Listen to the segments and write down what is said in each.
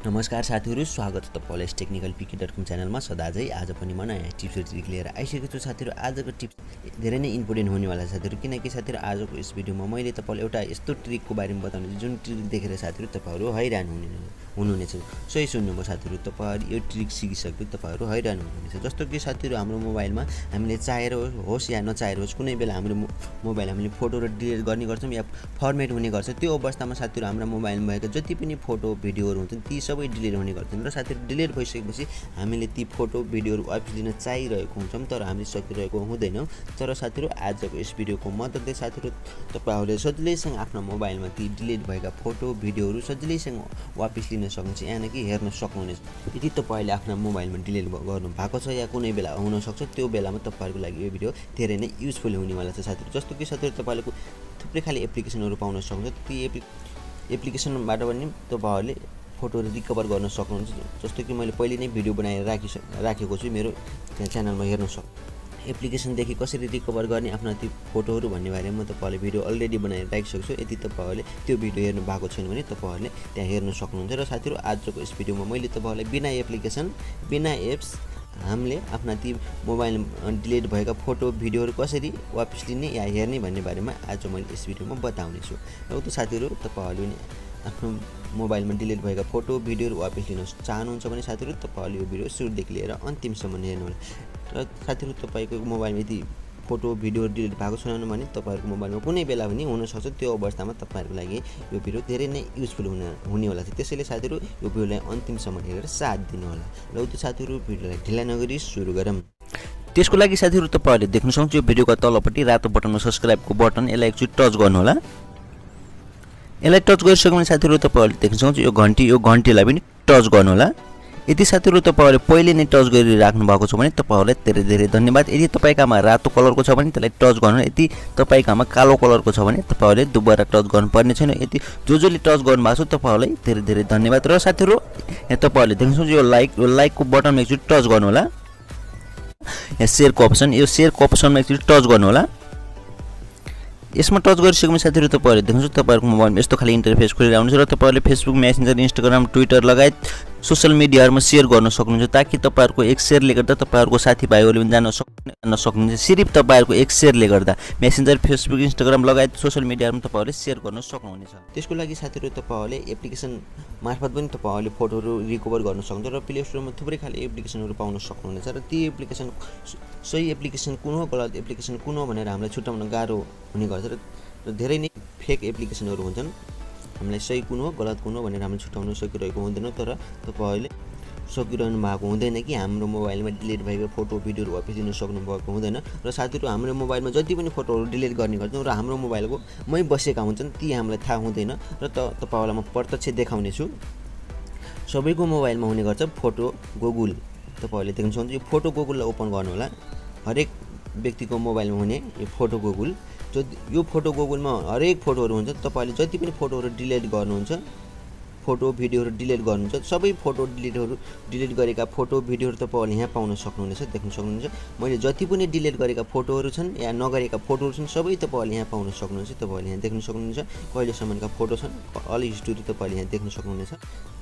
नमस्कार साथीहरु, स्वागत छ तपाईलाई टेक्निकल pk.com च्यानलमा। सदाझै आज पनि म नयाँ टिप्स र ट्रिक लिएर आइसकेको छु साथीहरु। आजको टिप्स धेरै नै इम्पोर्टेन्ट हुनेवाला छ साथीहरु, किनकि साथीहरु आजको यस भिडियोमा मैले तपाईलाई एउटा यस्तो ट्रिकको बारेमा बताउने छु जुन ट्रिक देखेर साथीहरु तपाईहरु हैरान हुनुहुनेछ। सही सुन्नुभयो साथीहरु, तपाईहरु यो ट्रिक सिकिसकेपछि तपाईहरु हैरान हुनुहुनेछ। जस्तो कि साथीहरु हाम्रो मोबाइलमा हामीले चाहेर होस् या नचाहेर होस् कुनै बेला हाम्रो मोबाइल हामीले फोटो र डिलिट गर्ने गर्छौं या फर्मेट हुने गर्छ। त्यो अवस्थामा साथीहरु हाम्रो मोबाइलमा भएका जति पनि फोटो भिडियोहरु हुन्छन् ती सबै डिलिट हुने गर्छन् र साथीहरु डिलिट भइसकेपछि हामीले ती फोटो भिडियोहरु वापस लिन चाहिरहेको हुन्छौं तर हामीले सकिरहेको हुँदैनौं। तर साथीहरु आजको यस भिडियोको मद्दतले साथीहरु तपाईहरुले सजिलैसँग आफ्नो मोबाइलमा ती डिलिट भएका फोटो भिडियोहरु सजिलैसँग वापस लिन सक्नुहुन्छ यानि कि हेर्न सक्नुहुनेछ। यदि तपाईले आफ्नो मोबाइलमा डिलिट गर्नु भएको छ या कुनै बेला हुन सक्छ त्यो बेलामा तपाईहरुको लागि यो भिडियो धेरै नै युजफुल हुनेवाला छ साथीहरु। जस्तो कि साथीहरु तपाईले थुप्रै खाली एप्लिकेसनहरु पाउन सक्नुहुन्छ। ती एप्लिकेसनबाट पनि तपाईहरुले फोटो रिकभर गर्न सक्नुहुन्छ। जस्तो कि मैले पहिले नै भिडियो बनाएर राखेको छु मेरो च्यानलमा हेर्न सक्नुहुन्छ। एप्लिकेसनदेखि कसरी रिकभर गर्ने आफ्ना ती फोटोहरु भन्ने बारेमा म तपाईलाई भिडियो अलरेडी बनाएर राखिसकेको छु। यदि तपाईहरुले त्यो भिडियो हेर्नु भएको छैन भने तपाईहरुले त्यहाँ हेर्न सक्नुहुन्छ। र साथीहरु आजको यस भिडियोमा मैले तपाईहरुलाई बिना एप्लिकेसन बिना एप्स हामीले आफ्ना ती मोबाइल डिलिट भएका फोटो भिडियोहरु कसरी वापस लिने या हेर्ने भन्ने बारेमा आज मैले यस भिडियोमा बताउने छु। र त साथीहरु तपाईहरुले आफ्नो मोबाइलमा डिलिट भएका फोटो भिडियोहरु वापस लिन चाहनुहुन्छ भने साथीहरु तपाईहरुले यो भिडियो सुरुदेखि लिएर अन्तिमसम्म हेर्नुहोला। र साथीहरु तपाईको मोबाइलमा यदि फोटो भिडियो डिलिट भएको छैन भने तपाईहरुको मोबाइलमा कुनै बेला पनि हुन सक्छ। त्यो अवस्थामा तपाईहरुको लागि यो भिडियो धेरै नै युजफुल हुनेवाला छ। त्यसैले साथीहरु यो भिडियोलाई अन्तिमसम्म हेरेर साथ दिनुहोला। र त साथीहरु भिडियोलाई ढिला नगरी सुरु गरौँ। त्यसको लागि साथीहरु तपाईहरुले देख्न सक्नुहुन्छ यो भिडियोको तलपट्टि रातो बटनमा सब्स्क्राइबको बटन, यसलाई एकचोटी टच गर्नुहोला। यसलाई टच गरिसकेपछि साथीहरु तपाईहरुले देख्न सक्नुहुन्छ यो घण्टीलाई पनि टच गर्नुहोला। यदि साथीहरु तपाईहरुले पहिले नै टच गरिराख्नु भएको छ भने तपाईहरुलाई धेरै धेरै धन्यवाद। यदि तपाईकामा रातो कलरको छ भने त्यसलाई टच गर्नु। यदि तपाईकामा कालो कलरको छ भने तपाईहरुले दुबारा टच गर्नुपर्ने छैन। यदि जसले टच गर्नु भएको छ तपाईहरुलाई धेरै धेरै धन्यवाद। र साथीहरु यहाँ तपाईहरुले देख्न सक्नुहुन्छ यो लाइकको बटनमा एकचोटी टच गर्नु होला। यहाँ शेयरको अप्सनमा एकचोटी टच गर्नु होला। यसमा टच गरिसकेपछि साथीहरु तपाईहरुले देख्न सक्नुहुन्छ तपाईहरुको मोबाइलमा यस्तो खाली इन्टरफेस खोलेर आउनेछ र तपाईहरुले फेसबुक, मेसेन्जर, इन्स्टाग्राम, ट्विटर लगायत सोशल मिडियाहरुमा शेयर गर्न सक्नुहुन्छ ताकि तपाईहरुको एक शेयरले गर्दा तपाईहरुको साथीभाइहरुले पनि जान्न सक्नुहुन्छ। सिर्फ तपाईहरुको एक शेयरले गर्दा मेसेन्जर, फेसबुक, इन्स्टाग्राम लगायत सोशल मिडियाहरुमा तपाईहरुले शेयर गर्न सक्नुहुनेछ। त्यसको लागि साथीहरु तपाईहरुले एप्लिकेसन मार्फत पनि तपाईहरुले फोटोहरु रिकभर गर्न सक्नुहुन्छ र प्ले स्टोरमा थुप्रै खाली एप्लिकेसनहरु पाउन सक्नुहुनेछ। र ती एप्लिकेसन सही एप्लिकेसन कुन हो गलत एप्लिकेसन कुन हो भनेर हामीलाई छुट्याउन गाह्रो हुने गर्छ र धेरै नै फेक एप्लिकेसनहरु हुन्छन्। हामीलाई सही कुन हो गलत कुन हो भनेर हामीले छुट्याउन सकिरहेको हुँदैन। तर तपाईहरुले सकिरहनु भएको हुँदैन कि हाम्रो मोबाइलमा डिलिट भएको फोटो भिडियोहरु वापस लिन सक्नु भएको हुँदैन। र साथीहरु हाम्रो मोबाइलमा जति पनि फोटोहरु डिलिट गर्ने गर्छौं र हाम्रो मोबाइलको मै बसेका हुन्छन् ती हामीलाई थाहा हुँदैन। र तपाईहरुलाई म प्रत्यक्ष देखाउने छु। सबैको मोबाइलमा हुने गर्छ फोटो गुगल। तपाईहरुले देख्न सक्नुहुन्छ यो फोटो गुगललाई ओपन गर्नु होला। हरेक व्यक्तिको मोबाइलमा हुने यो फोटो गुगल। यो फोटो गुगलमा हरेक फोटोहरु हुन्छ। तपाईले जति पनि फोटोहरु डिलिट गर्नुहुन्छ फोटो भिडियोहरु डिलिट गर्नुहुन्छ सबै फोटो डिलिट गरेका फोटो भिडियोहरु तपाईले यहाँ पाउन सक्नुहुनेछ। देख्न सक्नुहुन्छ मैले जति पनि डिलिट गरेका फोटोहरु छन् या नगरेका फोटोहरु छन् सबै तपाईले यहाँ पाउन सक्नुहुनेछ। तपाईले यहाँ देख्न सक्नुहुन्छ कहिले सम्मका फोटो छन् अल हिस्ट्री तपाईले यहाँ देख्न सक्नुहुनेछ।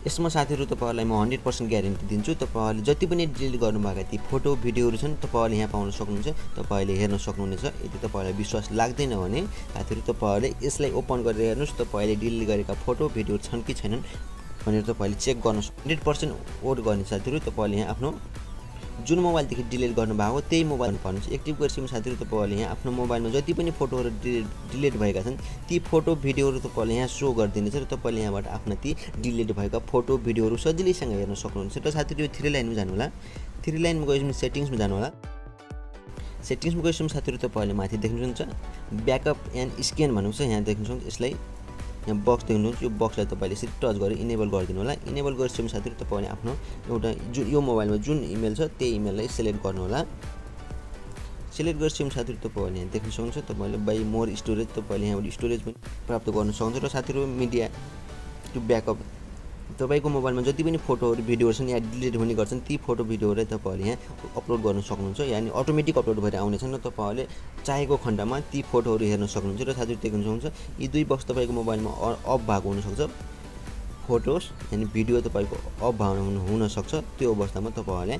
यसमा साथीहरु तपाईहरुलाई म 100% ग्यारेन्टी दिन्छु। तपाईहरुले जति पनि डिलिट गर्नुभएका ती फोटो भिडियोहरु छन् तपाईले यहाँ पाउन सक्नुहुन्छ। तपाईले हेर्न सक्नुहुनेछ। यदि तपाईलाई विश्वास लाग्दैन भने साथीहरु तपाईहरुले यसलाई ओपन गरेर हेर्नुस्। तपाईले डिलिट गरेका फोटो भिडियोहरु छन् कि छैनन् भनेर तपाईले चेक गर्न 100% वोट गर्ने साथीहरु तपाईले यहाँ आफ्नो जुन मोबाइलदेखि डिलिट गर्नुभएको त्यही मोबाइल पर्नुहुन्छ एक्टिभ गरिसकेपछि साथीहरु तपाईले यहाँ आफ्नो मोबाइलमा जति पनि फोटोहरु डिलिट भएका छन् ती फोटो भिडियोहरु तपाईले यहाँ शो गर्दिनेछ र तपाईले यहाँबाट आफ्ना ती डिलिट भएका फोटो भिडियोहरु सजिलैसँग हेर्न सक्नुहुन्छ। र साथीहरु यो 3 लाइनमा जानु होला। 3 लाइनमा गएपछि सेटिङ्समा जानु होला। सेटिङ्समा गएपछि साथीहरु तपाईले माथि देख्नुहुन्छ ब्याकअप एन्ड स्क्यान भनेको छ यहाँ देख्न सक्नुहुन्छ। यसलाई यहाँ बक्स देख्नुहुन्छ यो बक्सलाई तपाईले यसरी टच गरेर इनेबल गरिदिनु होला। इनेबल गरिसकेपछि साथीहरु तपाईले आफ्नो एउटा यो मोबाइलमा जुन इमेल छ त्यही इमेललाई सिलेक्ट गर्नु होला। सिलेक्ट गरिसकेपछि साथीहरु तपाईले यहाँ देख्न सक्नुहुन्छ तपाईले बाइ मोर स्टोरेज तपाईले यहाँबाट स्टोरेज पनि प्राप्त गर्न सक्नुहुन्छ। र साथीहरु मिडिया टु ब्याकअप तपाईको मोबाइलमा जति पनि फोटोहरु भिडियोहरु छन् या डिलिट हुने गर्छन् ती फोटो भिडियोहरु तपाईले यहाँ अपलोड गर्न सक्नुहुन्छ। यानी अटोमेटिक अपलोड भएर आउनेछन् र तपाईले चाहेको खण्डमा ती फोटोहरु हेर्न सक्नुहुन्छ। र साथीहरु देख्न सक्नुहुन्छ यी दुई बक्स तपाईको मोबाइलमा अफ भएको हुन सक्छ। फोटोस यानी भिडियो तपाईको अफ हुन सक्छ। त्यो अवस्थामा तपाईहरुले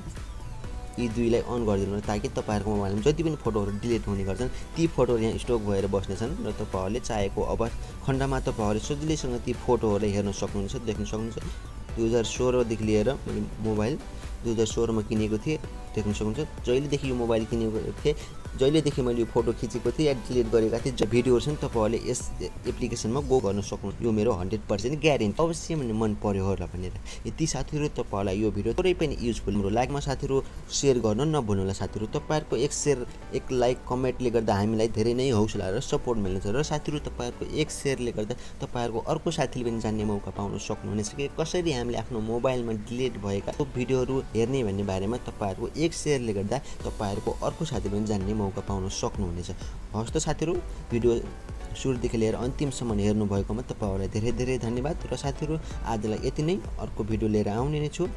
यी दुईलाई अन गरिदिनु ताकि तपाईहरुको मोबाइलमा जति पनि फोटोहरु डिलिट हुने गर्छन् ती फोटोहरु यहाँ स्टक भएर बस्नेछन् र तपाईहरुले चाहेको खण्डमा तपाईहरुले सजिलैसँग ती फोटोहरुलाई हेर्न सक्नुहुन्छ, देख्न सक्नुहुन्छ। 2016 देखि लिएर मैले मोबाइल 2016 मा किनेको थिएँ, देख्न सक्नुहुन्छ। जहिलेदेखि यो मोबाइल किनेको थिएँ, जहिलेदेखि मैले यो फोटो खिचेको थिएँ या डिलिट गरेका थिएँ, जो भिडियोहरु छन् तपाईहरुले यस एप्लिकेसनमा गो गर्न सक्नुहुन्छ। यो मेरो 100% ग्यारेन्टी। अवश्य मन पर्यो होला भनेर यति साथीहरु तपाईहरुलाई यो भिडियो थोरै पनि युजफुलम्रो लाइकमा साथीहरु शेयर गर्न नभुल्नु होला। साथीहरु तपाईहरुको एक शेयर, एक लाइक, कमेन्टले गर्दा हामीलाई धेरै नै हौसला र सपोर्ट मिल्छ र साथीहरु तपाईहरुको एक शेयरले गर्दा तपाईहरुको अर्को साथीले पनि जान्ने मौका पाउन सक्नुहुनेछ कि कसरी हामीले आफ्नो मोबाइलमा डिलिट भएका भिडियोहरु हेर्ने भन्ने बारेमा तपाईहरुको एक शेयरले गर्दा तपाईहरुको अर्को साथीले पनि जान्ने मौका पाउन सक्नुहुनेछ। हस् त साथीहरु, भिडियो सुरुदेखि लिएर अन्तिमसम्म हेर्नु भएकोमा तपाईहरुलाई धेरै धेरै धन्यवाद र साथीहरु आजलाई यति नै। अर्को भिडियो लिएर आउने नै छु।